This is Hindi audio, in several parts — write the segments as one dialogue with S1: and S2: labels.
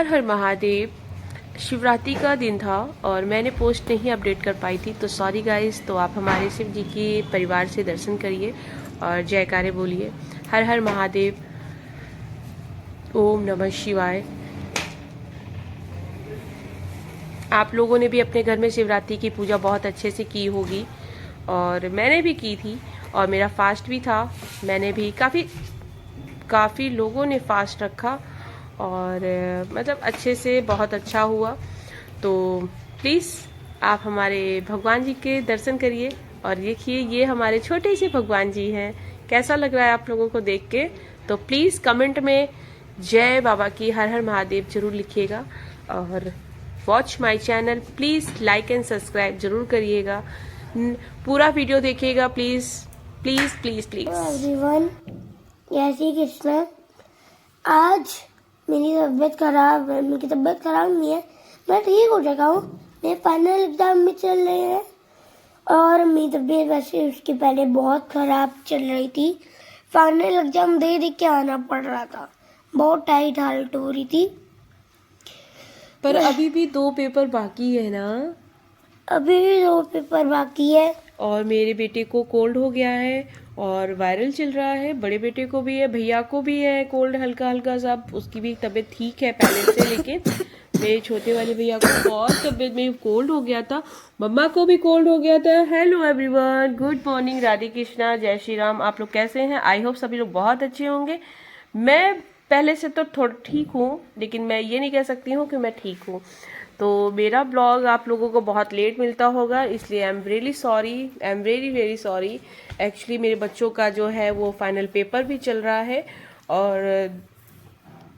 S1: हर महादेव। शिवरात्रि का दिन था और मैंने पोस्ट नहीं अपडेट कर पाई थी, तो सॉरी गाइस। तो आप हमारे शिव जी के परिवार से दर्शन करिए और जयकारे बोलिए। हर हर महादेव, ओम नमः शिवाय। आप लोगों ने भी अपने घर में शिवरात्रि की पूजा बहुत अच्छे से की होगी और मैंने भी की थी और मेरा फास्ट भी था। मैंने भी काफ़ी लोगों ने फास्ट रखा और मतलब अच्छे से बहुत अच्छा हुआ। तो प्लीज़ आप हमारे भगवान जी के दर्शन करिए और देखिए ये हमारे छोटे से भगवान जी हैं। कैसा लग रहा है आप लोगों को देख के? तो प्लीज़ कमेंट में जय बाबा की, हर हर महादेव जरूर लिखिएगा और watch my channel. Please like and subscribe जरूर करिएगा। पूरा वीडियो देखिएगा please please please please.
S2: Everyone, जय श्री कृष्ण। आज मेरी तबीयत खराब है। मेरी तबीयत खराब नहीं है, मैं ठीक हो चुका हूँ। मेरे फाइनल एग्जाम भी चल रहे हैं और मेरी तबीयत वैसे उसके पहले बहुत खराब चल रही थी। फाइनल एग्जाम दे के आना पड़ रहा था, बहुत टाइट हालत हो रही थी।
S1: पर अभी भी 2 पेपर बाकी है ना?
S2: अभी भी 2 पेपर बाकी है
S1: और मेरे बेटे को कोल्ड हो गया है और वायरल चल रहा है। बड़े बेटे को भी है, भैया को भी है कोल्ड हल्का हल्का सा। उसकी भी तबीयत ठीक है पहले से, लेकिन मेरे छोटे वाले भैया को बहुत तबीयत में कोल्ड हो गया था। मम्मा को भी कोल्ड हो गया था। Hello everyone, good morning, Radhe Krishna, जय श्री राम। आप लोग कैसे हैं? आई होप सभी लोग बहुत अच्छे होंगे। मैं पहले से तो थोड़ा ठीक हूँ, लेकिन मैं ये नहीं कह सकती हूँ कि मैं ठीक हूँ। तो मेरा ब्लॉग आप लोगों को बहुत लेट मिलता होगा, इसलिए I am really sorry, I am very very sorry. Actually मेरे बच्चों का जो है वो फाइनल पेपर भी चल रहा है और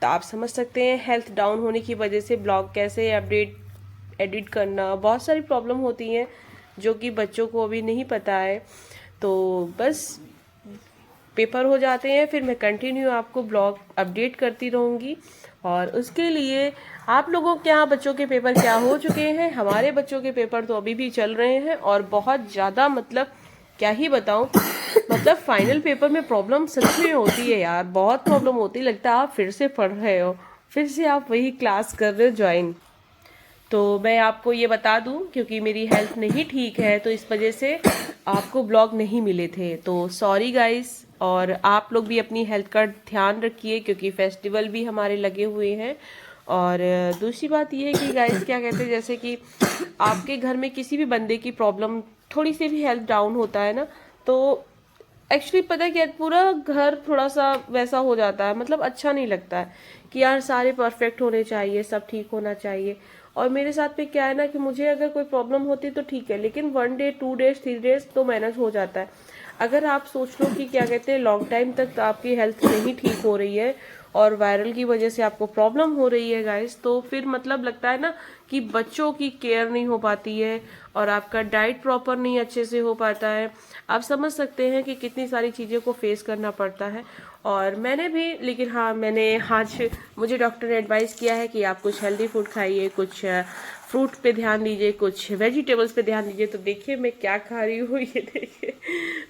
S1: तो आप समझ सकते हैं हेल्थ डाउन होने की वजह से ब्लॉग कैसे एडिट करना, बहुत सारी प्रॉब्लम होती हैं जो कि बच्चों को अभी नहीं पता है। तो बस पेपर हो जाते हैं फिर मैं कंटिन्यू आपको ब्लॉग अपडेट करती रहूँगी। और उसके लिए आप लोगों के यहाँ बच्चों के पेपर क्या हो चुके हैं? हमारे बच्चों के पेपर तो अभी भी चल रहे हैं और बहुत ज़्यादा, मतलब क्या ही बताऊँ। मतलब फाइनल पेपर में प्रॉब्लम सच में होती है यार, बहुत प्रॉब्लम होती है। लगता है आप फिर से पढ़ रहे हो, फिर से आप वही क्लास कर रहे हो ज्वाइन। तो मैं आपको ये बता दूं, क्योंकि मेरी हेल्थ नहीं ठीक है तो इस वजह से आपको ब्लॉग नहीं मिले थे, तो सॉरी गाइस। और आप लोग भी अपनी हेल्थ का ध्यान रखिए क्योंकि फेस्टिवल भी हमारे लगे हुए हैं। और दूसरी बात ये है कि गाइस क्या कहते हैं, जैसे कि आपके घर में किसी भी बंदे की प्रॉब्लम, थोड़ी सी भी हेल्थ डाउन होता है ना, तो एक्चुअली पता है क्या, पूरा घर थोड़ा सा वैसा हो जाता है। मतलब अच्छा नहीं लगता है कि यार सारे परफेक्ट होने चाहिए, सब ठीक होना चाहिए। और मेरे साथ में क्या है ना कि मुझे अगर कोई प्रॉब्लम होती है तो ठीक है, लेकिन 1 डे 2 डेज 3 डेज तो मैनेज हो जाता है। अगर आप सोच लो कि क्या कहते हैं लॉन्ग टाइम तक आपकी हेल्थ नहीं ठीक हो रही है और वायरल की वजह से आपको प्रॉब्लम हो रही है गाइस, तो फिर मतलब लगता है ना कि बच्चों की केयर नहीं हो पाती है और आपका डाइट प्रॉपर नहीं अच्छे से हो पाता है। आप समझ सकते हैं कि कितनी सारी चीज़ों को फेस करना पड़ता है। और मैंने भी, लेकिन हाँ मैंने आज, मुझे डॉक्टर ने एडवाइस किया है कि आप कुछ हेल्दी फूड खाइए, कुछ फ्रूट पे ध्यान दीजिए, कुछ वेजिटेबल्स पे ध्यान दीजिए। तो देखिए मैं क्या खा रही हूँ, ये देखिए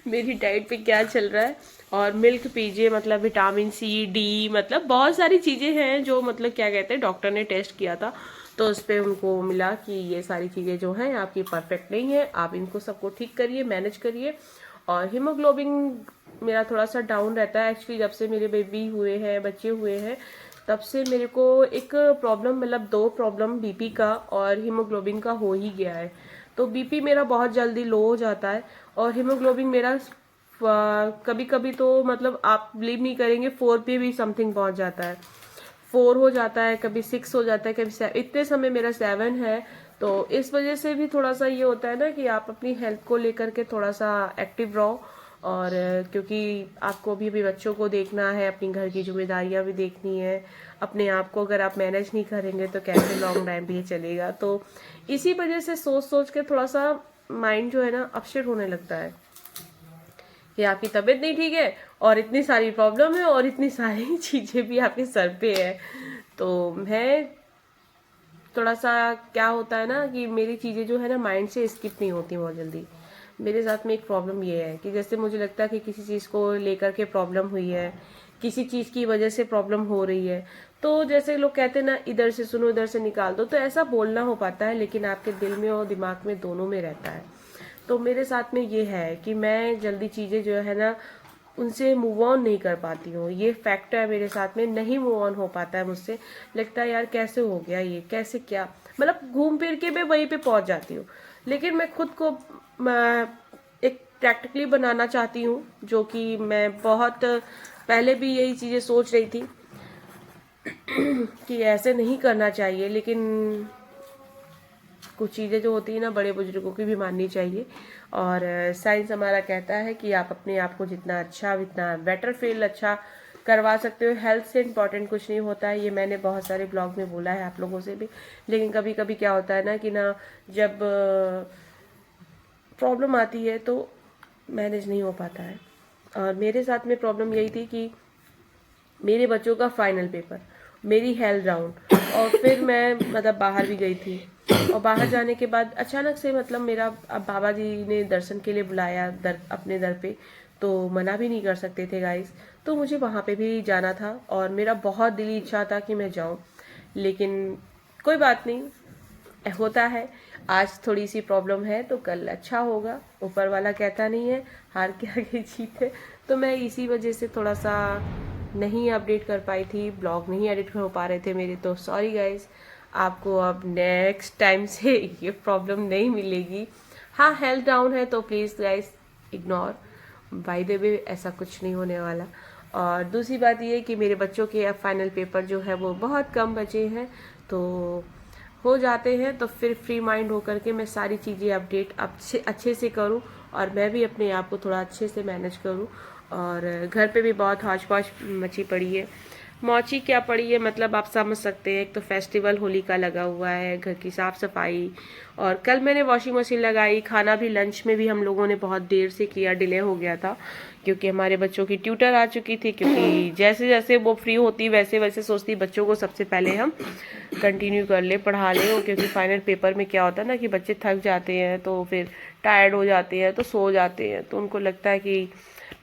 S1: मेरी डाइट पे क्या चल रहा है। और मिल्क पीजिए, मतलब विटामिन सी डी, मतलब बहुत सारी चीज़ें हैं जो मतलब क्या कहते हैं डॉक्टर ने टेस्ट किया था तो उस पर उनको मिला कि ये सारी चीज़ें जो हैं आपकी परफेक्ट नहीं है, आप इनको सबको ठीक करिए, मैनेज करिए। और हीमोग्लोबिन मेरा थोड़ा सा डाउन रहता है एक्चुअली, जब से मेरे बेबी हुए हैं, बच्चे हुए हैं, तब से मेरे को एक प्रॉब्लम, मतलब 2 प्रॉब्लम बीपी का और हीमोग्लोबिन का हो ही गया है। तो बीपी मेरा बहुत जल्दी लो हो जाता है और हीमोग्लोबिन मेरा कभी कभी तो मतलब आप बिलीव नहीं करेंगे 4 पे भी समथिंग पहुंच जाता है। 4 हो जाता है, कभी 6 हो जाता है, कभी 7, इतने समय मेरा 7 है। तो इस वजह से भी थोड़ा सा ये होता है ना कि आप अपनी हेल्थ को लेकर के थोड़ा सा एक्टिव रहो। और क्योंकि आपको भी अभी बच्चों को देखना है, अपनी घर की जिम्मेदारियां भी देखनी है, अपने आप को अगर आप मैनेज नहीं करेंगे तो कैसे लॉन्ग टाइम भी चलेगा। तो इसी वजह से सोच सोच के थोड़ा सा माइंड जो है ना अपसेट होने लगता है कि आपकी तबीयत नहीं ठीक है और इतनी सारी प्रॉब्लम है और इतनी सारी चीजें भी आपके सर पे है। तो मैं थोड़ा सा, क्या होता है ना कि मेरी चीजें जो है ना माइंड से स्किप नहीं होती बहुत जल्दी। मेरे साथ में एक प्रॉब्लम ये है कि जैसे मुझे लगता है कि किसी चीज को लेकर के प्रॉब्लम हुई है, किसी चीज़ की वजह से प्रॉब्लम हो रही है, तो जैसे लोग कहते हैं ना, इधर से सुनो इधर से निकाल दो, तो ऐसा बोलना हो पाता है, लेकिन आपके दिल में और दिमाग में दोनों में रहता है। तो मेरे साथ में ये है कि मैं जल्दी चीज़ें जो है ना उनसे मूव ऑन नहीं कर पाती हूँ। ये फैक्ट है मेरे साथ में, नहीं मूव ऑन हो पाता है मुझसे। लगता है यार कैसे हो गया ये, कैसे क्या, मतलब घूम फिर के मैं वहीं पे पहुंच जाती हूँ। लेकिन मैं खुद को एक प्रैक्टिकली बनाना चाहती हूँ, जो कि मैं बहुत पहले भी यही चीज़ें सोच रही थी कि ऐसे नहीं करना चाहिए, लेकिन कुछ चीज़ें जो होती है ना बड़े बुजुर्गों की भी माननी चाहिए। और साइंस हमारा कहता है कि आप अपने आप को जितना अच्छा, जितना बेटर फील अच्छा करवा सकते हो, हेल्थ से इम्पॉर्टेंट कुछ नहीं होता है। ये मैंने बहुत सारे ब्लॉग में बोला है आप लोगों से भी। लेकिन कभी कभी क्या होता है ना कि ना, जब प्रॉब्लम आती है तो मैनेज नहीं हो पाता है। और मेरे साथ में प्रॉब्लम यही थी कि मेरे बच्चों का फाइनल पेपर, मेरी हेल्थ डाउन, और फिर मैं मतलब बाहर भी गई थी। और बाहर जाने के बाद अचानक से मतलब मेरा, अब बाबा जी ने दर्शन के लिए बुलाया अपने दर पे, तो मना भी नहीं कर सकते थे गाइस। तो मुझे वहाँ पे भी जाना था और मेरा बहुत दिली इच्छा था कि मैं जाऊँ, लेकिन कोई बात नहीं, होता है। आज थोड़ी सी प्रॉब्लम है तो कल अच्छा होगा, ऊपर वाला कहता नहीं है हार के आगे जीत है। तो मैं इसी वजह से थोड़ा सा नहीं अपडेट कर पाई थी, ब्लॉग नहीं एडिट हो पा रहे थे मेरे, तो सॉरी गाइज। आपको अब नेक्स्ट टाइम से ये प्रॉब्लम नहीं मिलेगी। हाँ, हेल्थ डाउन है तो please guys ignore, by the way ऐसा कुछ नहीं होने वाला। और दूसरी बात ये कि मेरे बच्चों के अब फाइनल पेपर जो है वो बहुत कम बचे हैं, तो हो जाते हैं तो फिर फ्री माइंड होकर के मैं सारी चीज़ें अपडेट अच्छे से करूं, और मैं भी अपने आप को थोड़ा अच्छे से मैनेज करूं। और घर पे भी बहुत हौच पौच मची पड़ी है, मौची क्या पड़ी है मतलब आप समझ सकते हैं। एक तो फेस्टिवल होली का लगा हुआ है, घर की साफ सफाई, और कल मैंने वॉशिंग मशीन लगाई। खाना भी लंच में भी हम लोगों ने बहुत देर से किया, डिले हो गया था क्योंकि हमारे बच्चों की ट्यूटर आ चुकी थी। क्योंकि जैसे जैसे वो फ्री होती वैसे वैसे सोचती बच्चों को सबसे पहले हम कंटिन्यू कर ले, पढ़ा ले, क्योंकि फाइनल पेपर में क्या होता है ना कि बच्चे थक जाते हैं तो फिर टायर्ड हो जाते हैं तो सो जाते हैं, तो उनको लगता है कि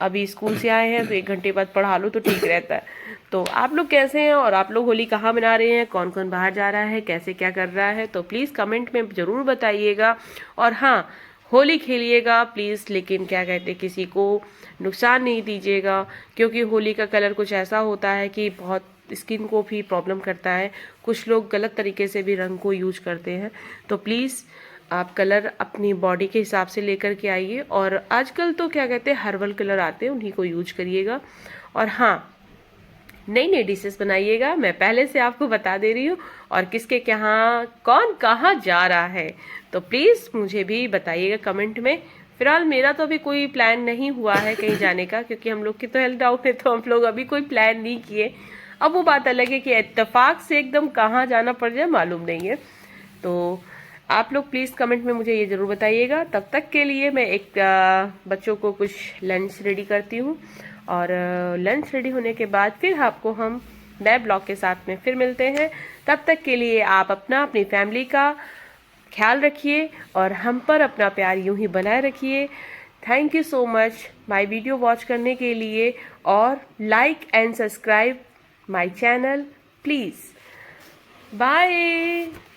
S1: अभी स्कूल से आए हैं तो 1 घंटे बाद पढ़ा लो तो ठीक रहता है। तो आप लोग कैसे हैं और आप लोग होली कहाँ मना रहे हैं, कौन कौन बाहर जा रहा है, कैसे क्या कर रहा है, तो प्लीज़ कमेंट में ज़रूर बताइएगा। और हाँ, होली खेलिएगा प्लीज़, लेकिन क्या कहते हैं, किसी को नुकसान नहीं दीजिएगा, क्योंकि होली का कलर कुछ ऐसा होता है कि बहुत स्किन को भी प्रॉब्लम करता है। कुछ लोग गलत तरीके से भी रंग को यूज करते हैं, तो प्लीज़ आप कलर अपनी बॉडी के हिसाब से लेकर के आइए। और आजकल तो क्या कहते हैं हर्बल कलर आते हैं, उन्हीं को यूज करिएगा। और हाँ, नई नई डिशेस बनाइएगा, मैं पहले से आपको बता दे रही हूँ। और किसके कहाँ कौन कहाँ जा रहा है तो प्लीज़ मुझे भी बताइएगा कमेंट में। फिलहाल मेरा तो अभी कोई प्लान नहीं हुआ है कहीं जाने का, क्योंकि हम लोग की तो हेल्थ डाउन है, तो हम लोग अभी कोई प्लान नहीं किए। अब वो बात अलग है कि इत्तेफाक से एकदम कहाँ जाना पड़ जाए मालूम नहीं है। तो आप लोग प्लीज़ कमेंट में मुझे ये ज़रूर बताइएगा। तब तक के लिए मैं एक बच्चों को कुछ लंच रेडी करती हूँ, और लंच रेडी होने के बाद फिर आपको हम नए ब्लॉग के साथ में फिर मिलते हैं। तब तक के लिए आप अपना, अपनी फैमिली का ख्याल रखिए और हम पर अपना प्यार यूं ही बनाए रखिए। Thank you so much my video watch करने के लिए, और like and subscribe my channel please. Bye.